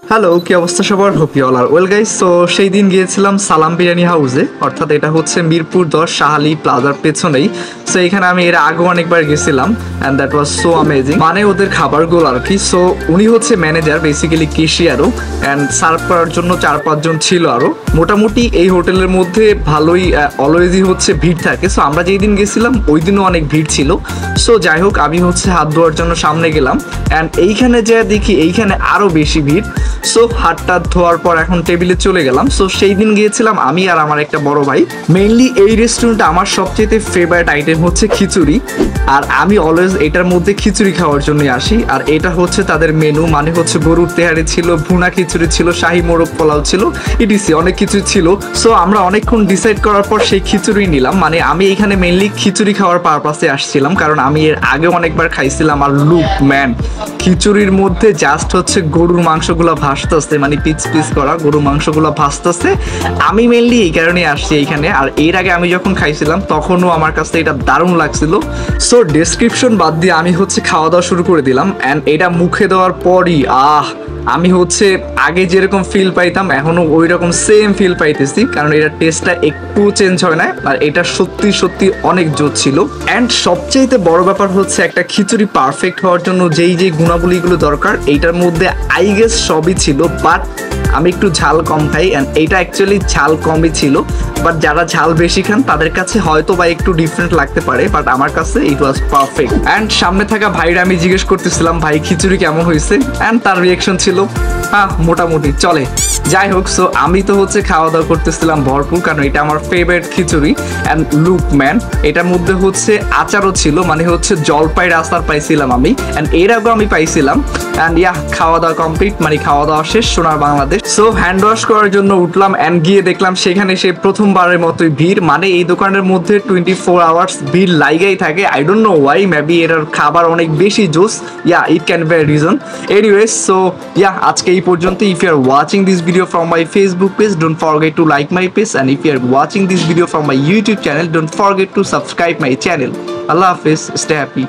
Hello, কি অবস্থা সবার? Hope you all are well guys. So সেই দিন গিয়েছিলাম সালাম বিরিয়ানি হাউসে, অর্থাৎ এটা হচ্ছে মিরপুর 10 শাহালি প্লাজার পেছনেই। সো এখানে আমি এর আগে অনেকবার গেছিলাম and that was so amazing. মানে ওদের খাবারগুলো আর কি। সো উনি হচ্ছে ম্যানেজার, বেসিক্যালি কেশিয়ারও, অ্যান্ড সার্ভ করার জন্য 4-5 জন ছিল আরও। মোটামুটি এই হোটেলের মধ্যে ভালোই অলওয়েজই হচ্ছে ভিড় থাকে। সো আমরা যেই দিন গেছিলাম ওই দিনও অনেক ভিড় ছিল। সো যাই হোক, আমি হচ্ছে হাত ধোয়ার জন্য সামনে গেলাম অ্যান্ড এইখানে যা দেখি এইখানে আরও বেশি ভিড়। সো হাতটা ধোয়ার পর এখন টেবিলে চলে গেলাম। সো সেই দিন গিয়েছিলাম আমি আর আমার একটা বড় ভাই। মেইনলি এই রেস্টুরেন্টে আমার সবচেয়ে ফেভারিট আইটেম হচ্ছে খিচুড়ি, আর আমি অলওয়েজ এটার মধ্যে খিচুড়ি খাওয়ার জন্য আসি। আর এটা হচ্ছে তাদের মেনু, মানে হচ্ছে গরুর তেহারি ছিল, ভুনা খিচুড়ি ছিল, শাহী মোরগ পোলাও ছিল, ইটিসি অনেক কিছু ছিল। সো আমরা অনেকক্ষণ ডিসাইড করার পর সেই খিচুড়ি নিলাম। মানে আমি এখানে মেইনলি খিচুড়ি খাওয়ার পারপাসে আসছিলাম, কারণ আমি এর আগে অনেকবার খাইছিলাম। আর লুক ম্যান, খিচুড়ির মধ্যে জাস্ট হচ্ছে গরুর মাংসগুলো ভাসতেছে, মানে পিস পিস করা গরুর মাংসগুলো ভাসতেছে। আমি মেইনলি এই কারণে আসছি এইখানে। আর এর আগে আমি যখন খাইছিলাম তখনও আমার কাছে এটা দারুণ লাগছিল। সো ডেসক্রিপশন বাদ দিয়ে আমি হচ্ছে খাওয়া দাওয়া শুরু করে দিলাম অ্যান্ড এটা মুখে দেওয়ার পরই আমি হচ্ছে আগে যেরকম ফিল পাইতাম এখনও ওই রকম সেম ফিল পাইতেছি, কারণ এটার টেস্টটা একটু চেঞ্জ হয় না। আর এটা সত্যি সত্যি অনেক জোর ছিল। অ্যান্ড সবচেয়ে বড় ব্যাপার হচ্ছে একটা খিচুড়ি পারফেক্ট হওয়ার জন্য যেই গুণাবলীগুলো দরকার এইটার মধ্যে আই গেস সবই ছিল। বাট আমি একটু ঝাল কম খাই অ্যান্ড এইটা অ্যাকচুয়ালি ঝাল কমই ছিল। বাট যারা ঝাল বেশি খান তাদের কাছে হয়তো বা একটু ডিফারেন্ট লাগতে পারে, বাট আমার কাছে ইট ওয়াজ পারফেক্ট। অ্যান্ড সামনে থাকা ভাইরা আমি জিজ্ঞেস করতেছিলাম ভাই খিচুড়ি কেমন হয়েছে, অ্যান্ড তার রিয়াকশন ছিল মোটামুটি চলে। যাই হোক, সো আমি তো হচ্ছে খাওয়া দাওয়া করতেছিলাম ভরপুর, কারণ এটা আমার favourite khichuri. And look man, এটার মধ্যে হচ্ছে আচারও ছিল, মানে হচ্ছে জলপাইয়ের আচার পাইছিলাম আমি, অ্যান্ড এর আগেও আমি পাইছিলাম। অ্যান্ড খাওয়া দাওয়া কমপ্লিট, মানে খাওয়া দাওয়া শেষ সোনার বাংলাদেশ। সো হ্যান্ড ওয়াশ করার জন্য উঠলাম অ্যান্ড গিয়ে দেখলাম সেখানে সে প্রথমবারের মতোই ভিড়। মানে এই দোকানের মধ্যে 24 আওয়ার্স ভিড় লাইগাই থাকে। I don't know why, maybe এর খাবার অনেক বেশি জোস। It can be a reason. Anyways, so আজকে এই পর্যন্ত। If you are watching this video from my Facebook page, don't forget to like my page, and if you are watching this video from my YouTube channel, don't forget to subscribe my channel. Allah Hafiz, stay happy.